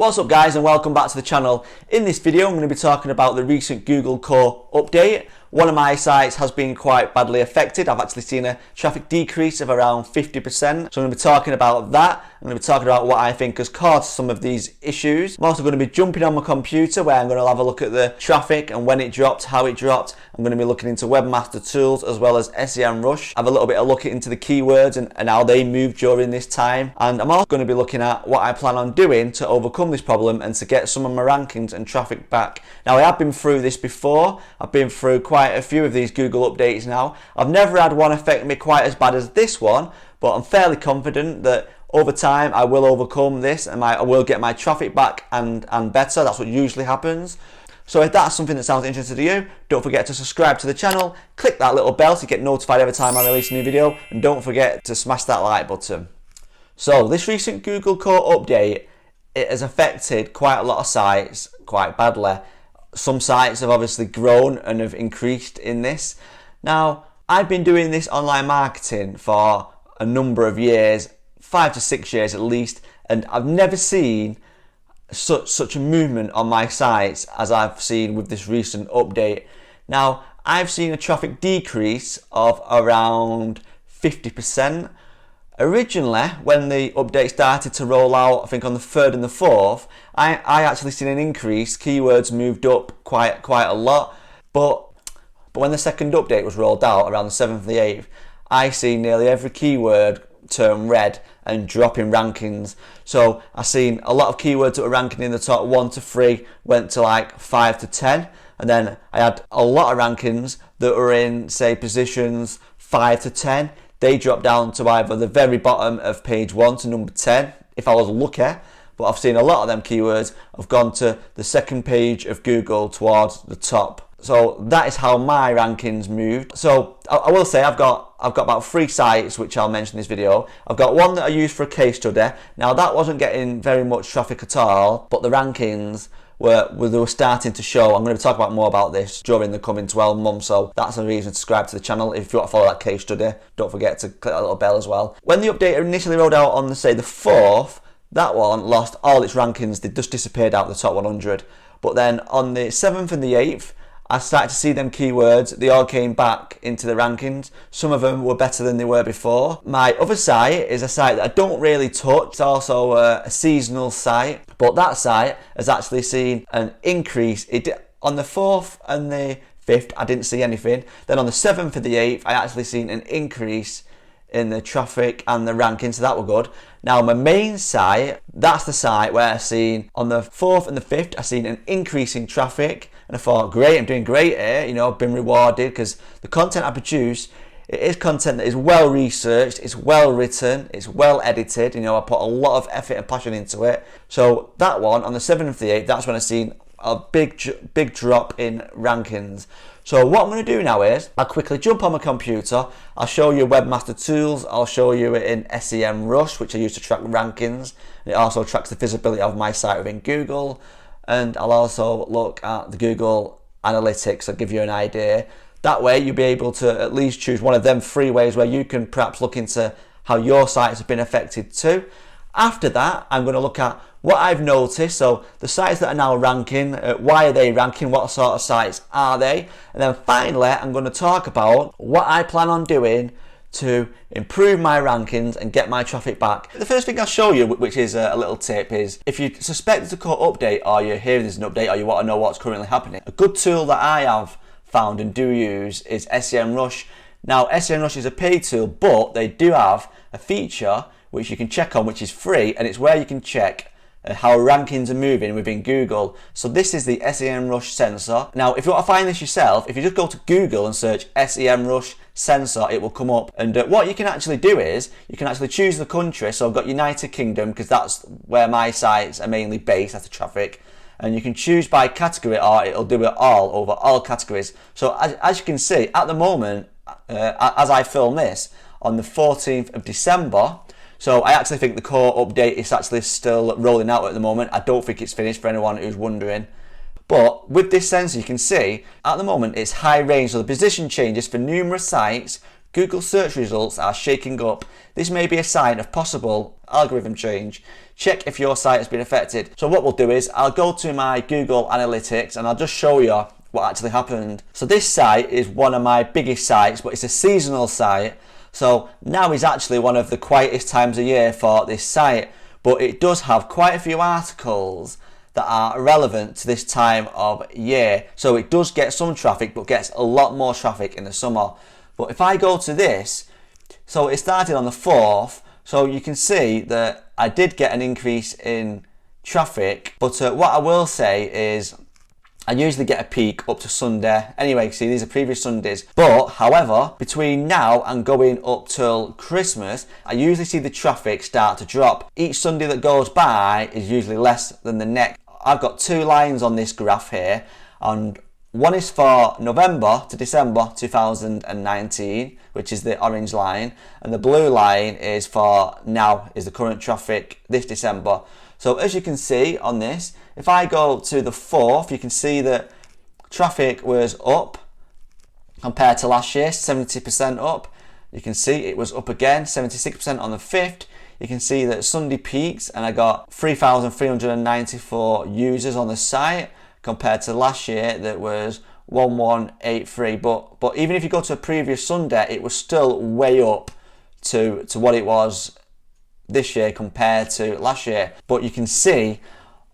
What's up guys, and welcome back to the channel. In this video I'm going to be talking about the recent Google Core update. One of my sites has been quite badly affected. I've actually seen a traffic decrease of around 50%. So I'm going to be talking about that. I'm going to be talking about what I think has caused some of these issues. I'm also going to be jumping on my computer where I'm going to have a look at the traffic and when it dropped, how it dropped. I'm going to be looking into Webmaster Tools as well as Sem Rush. Have a little bit of look into the keywords and how they move during this time. And I'm also going to be looking at what I plan on doing to overcome this problem and to get some of my rankings and traffic back. Now I have been through this before. I've been through quite a few of these Google updates now. I've never had one affect me quite as bad as this one, but I'm fairly confident that over time I will overcome this and I will get my traffic back and better. That's what usually happens. So if that's something that sounds interesting to you, don't forget to subscribe to the channel, click that little bell to get notified every time I release a new video, and don't forget to smash that like button. So this recent Google Core update, it has affected quite a lot of sites quite badly. Some sites have obviously grown and have increased in this. Now, I've been doing this online marketing for a number of years, 5 to 6 years at least, and I've never seen such a movement on my sites as I've seen with this recent update. Now, I've seen a traffic decrease of around 50%. Originally, when the update started to roll out, I think on the 3rd and the 4th, I actually seen an increase. Keywords moved up quite a lot, but when the second update was rolled out around the 7th and the 8th, I seen nearly every keyword turn red and drop in rankings. So I seen a lot of keywords that were ranking in the top 1 to 3 went to like 5 to 10, and then I had a lot of rankings that were in, say, positions 5 to 10. They dropped down to either the very bottom of page 1 to number 10 if I was lucky, but I've seen a lot of them keywords have gone to the second page of Google towards the top. So that is how my rankings moved. So I will say I've got about 3 sites which I'll mention in this video. I've got one that I used for a case study. Now that wasn't getting very much traffic at all, but the rankings were starting to show. I'm going to talk about more about this during the coming 12 months, so that's a reason to subscribe to the channel. If you want to follow that case study, don't forget to click that little bell as well. When the update initially rolled out on, say, the 4th, that one lost all its rankings. They just disappeared out of the top 100. But then on the 7th and the 8th, I started to see them keywords. They all came back into the rankings. Some of them were better than they were before. My other site is a site that I don't really touch. It's also a seasonal site, but that site has actually seen an increase. On the 4th and the 5th, I didn't see anything. Then on the 7th and the 8th, I actually seen an increase in the traffic and the rankings, so that were good. Now my main site, that's the site where I seen on the 4th and the 5th, I seen an increase in traffic, and I thought, great, I'm doing great here, you know, I've been rewarded because the content I produce, it is content that is well researched, it's well written, it's well edited, you know, I put a lot of effort and passion into it. So that one, on the 7th and the 8th, that's when I seen a big drop in rankings. So what I'm going to do now is I'll quickly jump on my computer, I'll show you Webmaster Tools, I'll show you it in Sem Rush, which I use to track rankings. It also tracks the visibility of my site within Google, and I'll also look at the Google Analytics. I'll give you an idea. That way you'll be able to at least choose one of them 3 ways where you can perhaps look into how your sites have been affected too. After that, I'm going to look at what I've noticed, so the sites that are now ranking, why are they ranking, what sort of sites are they, and then finally I'm going to talk about what I plan on doing to improve my rankings and get my traffic back. The first thing I'll show you, which is a little tip, is if you suspect there's a core update, or you're hearing there's an update, or you want to know what's currently happening, a good tool that I have found and do use is Sem Rush. Now Sem Rush is a paid tool, but they do have a feature which you can check on, which is free, and it's where you can check how rankings are moving within Google. So this is the Sem Rush Sensor. Now if you want to find this yourself, if you just go to Google and search Sem Rush Sensor, it will come up, and what you can actually do is you can actually choose the country. So I've got United Kingdom because that's where my sites are mainly based, that's the traffic, and you can choose by category, or it'll do it all over all categories. So as you can see at the moment, as I film this on the 14th of December, so I actually think the core update is actually still rolling out at the moment. I don't think it's finished, for anyone who's wondering. But with this sensor, you can see at the moment it's high range, so the position changes for numerous sites Google search results are shaking up. This may be a sign of possible algorithm change. Check if your site has been affected. So what we'll do is I'll go to my Google Analytics and I'll just show you what actually happened. So this site is one of my biggest sites, but it's a seasonal site. So now is actually one of the quietest times of year for this site, but it does have quite a few articles that are relevant to this time of year. So it does get some traffic, but gets a lot more traffic in the summer. But if I go to this, so it started on the 4th, so you can see that I did get an increase in traffic, but what I will say is I usually get a peak up to Sunday. Anyway, see, these are previous Sundays. But, however, between now and going up till Christmas, I usually see the traffic start to drop. Each Sunday that goes by is usually less than the next. I've got two lines on this graph here, and one is for November to December 2019, which is the orange line, and the blue line is for now, is the current traffic this December. So as you can see on this, if I go to the 4th, you can see that traffic was up compared to last year, 70% up. You can see it was up again, 76% on the 5th. You can see that Sunday peaks, and I got 3,394 users on the site, compared to last year that was 1183. But even if you go to a previous Sunday, it was still way up to what it was this year compared to last year. But you can see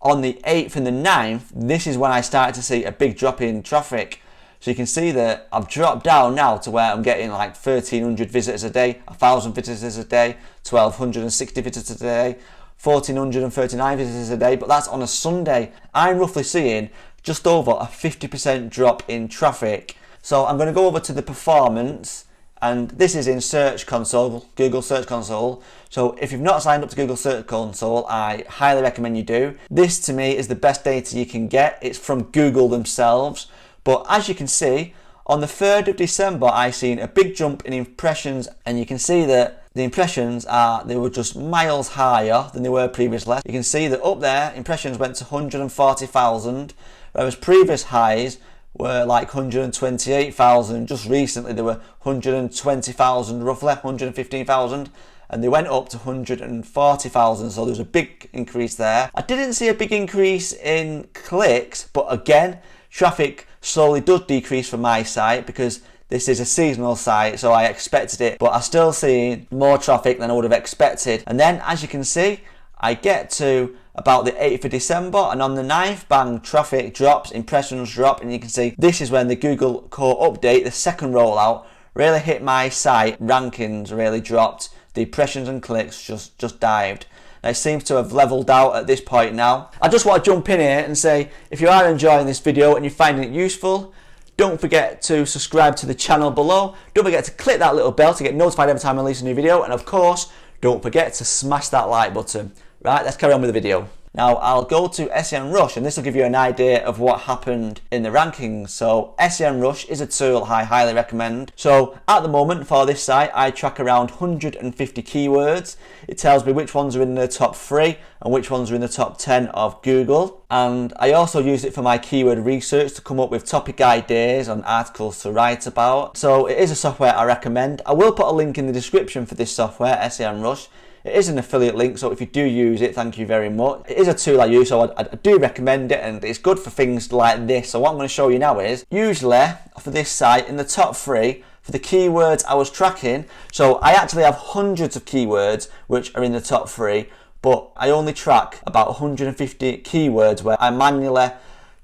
on the 8th and the 9th, this is when I started to see a big drop in traffic. So you can see that I've dropped down now to where I'm getting like 1,300 visitors a day, 1,000 visitors a day, 1,260 visitors a day, 1,439 visitors a day, but that's on a Sunday. I'm roughly seeing just over a 50% drop in traffic. So I'm going to go over to the performance, and this is in Search Console, Google Search Console. So if you've not signed up to Google Search Console, I highly recommend you do. This to me is the best data you can get. It's from Google themselves. But as you can see, on the 3rd of December, I seen a big jump in impressions, and you can see that the impressions they were just miles higher than they were previously. You can see that up there, impressions went to 140,000, whereas previous highs were like 128,000. Just recently, they were 120,000, roughly 115,000, and they went up to 140,000. So there was a big increase there. I didn't see a big increase in clicks, but again, traffic slowly does decrease from my site because this is a seasonal site, so I expected it, but I still see more traffic than I would have expected. And then, as you can see, I get to about the 8th of December, and on the 9th, bang, traffic drops, impressions drop, and you can see this is when the Google Core Update, the second rollout, really hit my site. Rankings really dropped. The impressions and clicks just dived. Now, it seems to have leveled out at this point now. I just want to jump in here and say, if you are enjoying this video and you're finding it useful, don't forget to subscribe to the channel below. Don't forget to click that little bell to get notified every time I release a new video. And of course, don't forget to smash that like button. Right, let's carry on with the video. Now, I'll go to Sem Rush, and this will give you an idea of what happened in the rankings. So, Sem Rush is a tool I highly recommend. So, at the moment for this site, I track around 150 keywords. It tells me which ones are in the top 3 and which ones are in the top 10 of Google. And I also use it for my keyword research to come up with topic ideas on articles to write about. So, it is a software I recommend. I will put a link in the description for this software, Sem Rush. It is an affiliate link, so if you do use it, thank you very much. It is a tool I use, so I do recommend it, and it's good for things like this. So what I'm going to show you now is, usually for this site, in the top 3, for the keywords I was tracking, so I actually have hundreds of keywords which are in the top 3, but I only track about 150 keywords where I manually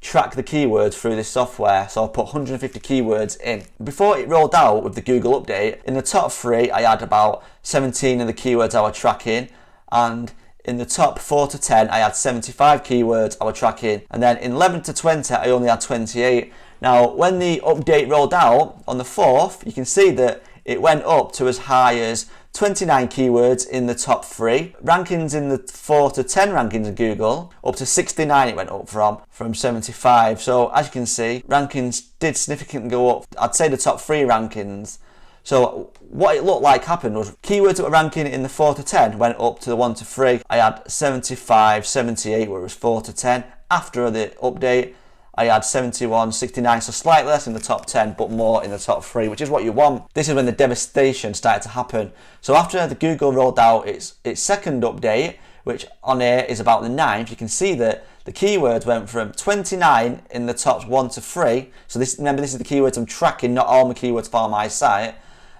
track the keywords through this software. So I'll put 150 keywords in. Before it rolled out with the Google update, in the top 3 I had about 17 of the keywords I was tracking, and in the top 4 to 10 I had 75 keywords I was tracking, and then in 11 to 20 I only had 28. Now when the update rolled out on the 4th, you can see that it went up to as high as 29 keywords in the top 3. Rankings in the 4 to 10 rankings of Google, up to 69 it went up from 75. So as you can see, rankings did significantly go up. I'd say the top 3 rankings. So what it looked like happened was keywords that were ranking in the 4 to 10 went up to the 1 to 3. I had 75, 78 where it was 4 to 10. After the update, I had 71, 69, so slightly less in the top 10, but more in the top 3, which is what you want. This is when the devastation started to happen. So after the Google rolled out its second update, which on here is about the 9th, you can see that the keywords went from 29 in the top 1 to 3. So remember, this is the keywords I'm tracking, not all my keywords for my site.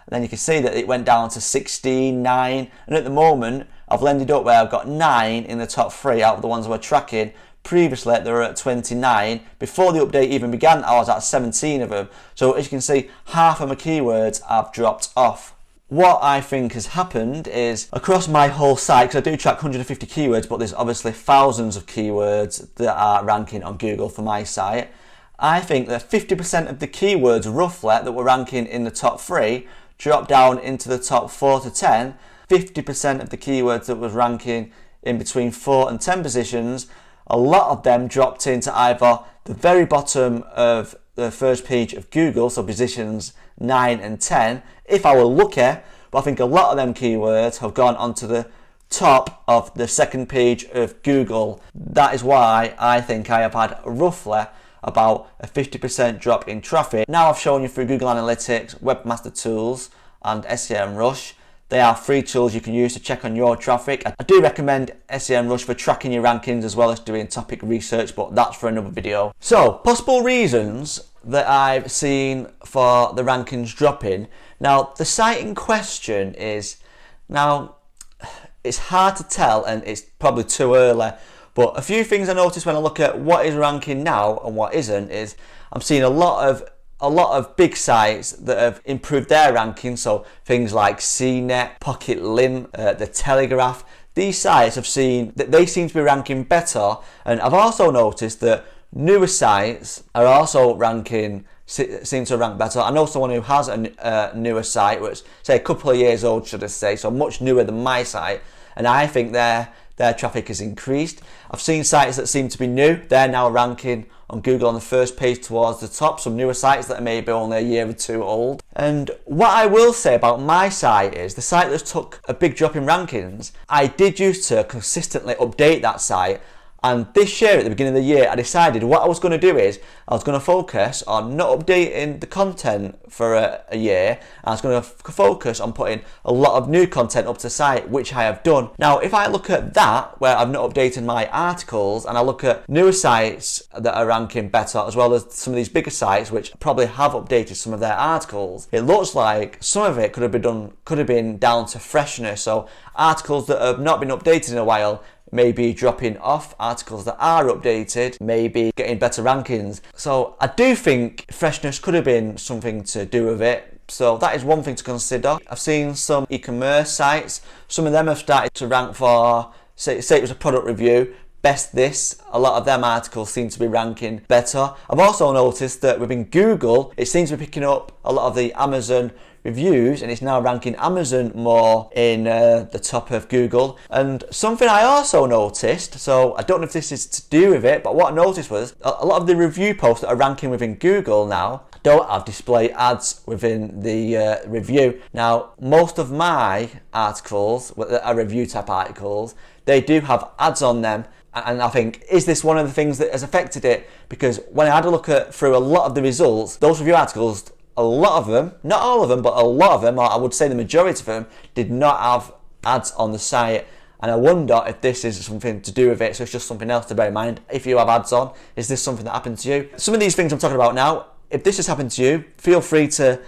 And then you can see that it went down to 16, 9, and at the moment I've ended up where I've got 9 in the top 3 out of the ones we're tracking. Previously they were at 29. Before the update even began, I was at 17 of them. So as you can see, half of my keywords have dropped off. What I think has happened is across my whole site, because I do track 150 keywords, but there's obviously thousands of keywords that are ranking on Google for my site. I think that 50% of the keywords roughly that were ranking in the top 3 dropped down into the top 4 to 10. 50% of the keywords that was ranking in between 4 and 10 positions, a lot of them dropped into either the very bottom of the first page of Google, so positions 9 and 10, if I were lucky, but I think a lot of them keywords have gone onto the top of the second page of Google. That is why I think I have had roughly about a 50% drop in traffic. Now I've shown you through Google Analytics, Webmaster Tools and Sem Rush. They are free tools you can use to check on your traffic. I do recommend Sem Rush for tracking your rankings as well as doing topic research, but that's for another video. So, possible reasons that I've seen for the rankings dropping. Now, the site in question is, now, it's hard to tell and it's probably too early, but a few things I noticed when I look at what is ranking now and what isn't is I'm seeing a lot of big sites that have improved their ranking, so things like CNET, Pocket Lint, the Telegraph. These sites have seen that they seem to be ranking better, and I've also noticed that newer sites are also seem to rank better. I know someone who has a newer site, which say a couple of years old, should I say, so much newer than my site, and I think their traffic has increased. I've seen sites that seem to be new, they're now ranking on Google on the first page towards the top, some newer sites that are maybe only a year or two old. And what I will say about my site is, the site that took a big drop in rankings, I did used to consistently update that site, and this year at the beginning of the year I decided what I was going to do is I was going to focus on not updating the content for a year. I was going to focus on putting a lot of new content up to the site, which I have done. Now if I look at that, where I've not updated my articles, and I look at newer sites that are ranking better, as well as some of these bigger sites which probably have updated some of their articles, it looks like some of it could have been down to freshness. So articles that have not been updated in a while may be dropping off, articles that are updated may be getting better rankings. So I do think freshness could have been something to do with it. So that is one thing to consider. I've seen some e-commerce sites, some of them have started to rank for, say it was a product review, best this. A lot of them articles seem to be ranking better. I've also noticed that within Google, it seems to be picking up a lot of the Amazon reviews, and it's now ranking Amazon more in the top of Google. And something I also noticed, so I don't know if this is to do with it, but what I noticed was a lot of the review posts that are ranking within Google now don't have display ads within the review. Now, most of my articles that are review type articles, they do have ads on them. And I think, is this one of the things that has affected it? Because when I had a look through a lot of the results, those review articles, a lot of them, not all of them, but a lot of them, or I would say the majority of them, did not have ads on the site. And I wonder if this is something to do with it, so it's just something else to bear in mind. If you have ads on, is this something that happened to you? Some of these things I'm talking about now, if this has happened to you, feel free to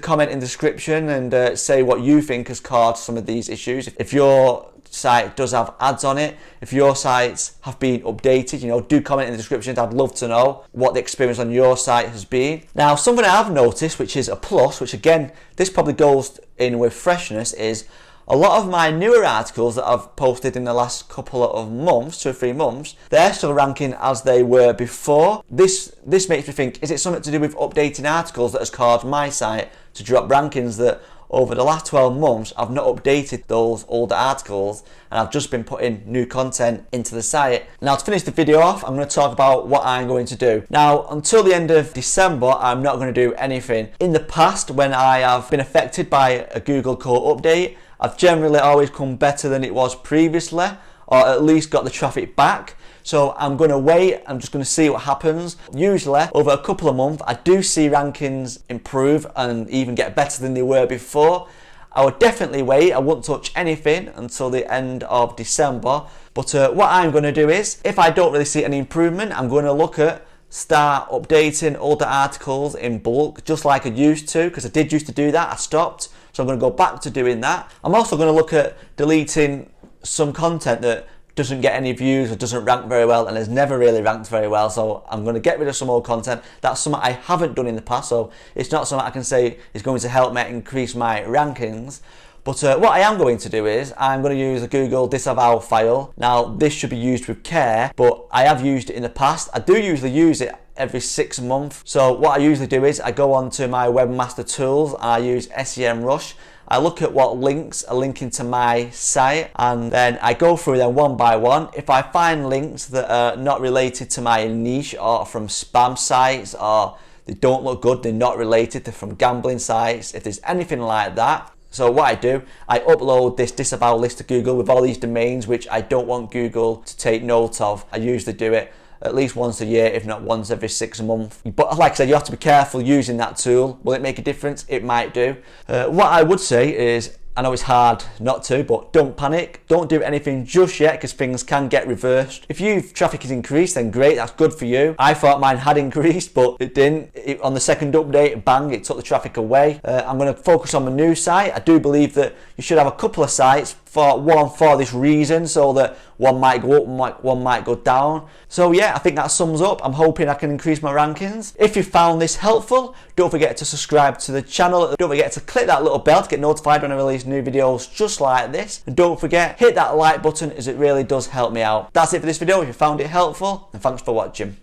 comment in the description and say what you think has caused some of these issues. If your site does have ads on it, if your sites have been updated, do comment in the description. I'd love to know what the experience on your site has been. Now, something I have noticed, which is a plus, which again, this probably goes in with freshness, is a lot of my newer articles that I've posted in the last couple of months, 2 or 3 months, they're still ranking as they were before. This makes me think, is it something to do with updating articles that has caused my site to drop rankings, that over the last 12 months, I've not updated those older articles and I've just been putting new content into the site. Now, to finish the video off, I'm going to talk about what I'm going to do. Now, until the end of December, I'm not going to do anything. In the past, when I have been affected by a Google core update, I've generally always come better than it was previously, or at least got the traffic back. So I'm going to wait, I'm just going to see what happens. Usually over a couple of months I do see rankings improve and even get better than they were before. I would definitely wait, I wouldn't touch anything until the end of December. But what I'm going to do is, if I don't really see any improvement, I'm going to start updating older articles in bulk, just like I used to, because I did used to do that, I stopped. So I'm going to go back to doing that. I'm also going to look at deleting some content that doesn't get any views or doesn't rank very well and has never really ranked very well. So I'm going to get rid of some old content. That's something I haven't done in the past, so it's not something I can say is going to help me increase my rankings. But what I am going to do is I'm going to use a Google disavow file. Now this should be used with care, but I have used it in the past. I do usually use it every 6 months. So what I usually do is I go onto my webmaster tools and I use Sem Rush. I look at what links are linking to my site and then I go through them one by one. If I find links that are not related to my niche or from spam sites or they don't look good, they're not related, they're from gambling sites, if there's anything like that. So what I do, I upload this disavow list to Google with all these domains which I don't want Google to take note of. I usually do it at least once a year, if not once every 6 months. But like I said, you have to be careful using that tool. Will it make a difference? It might do. What I would say is, I know it's hard not to, but don't panic. Don't do anything just yet because things can get reversed. If your traffic has increased, then great, that's good for you. I thought mine had increased, but it didn't. On the second update, bang, it took the traffic away. I'm going to focus on my new site. I do believe that you should have a couple of sites for this reason, so that one might go up, one might go down. So yeah, I think that sums up. I'm hoping I can increase my rankings. If you found this helpful, don't forget to subscribe to the channel. Don't forget to click that little bell to get notified when I release new videos just like this. And don't forget, hit that like button as it really does help me out. That's it for this video. If you found it helpful, and thanks for watching.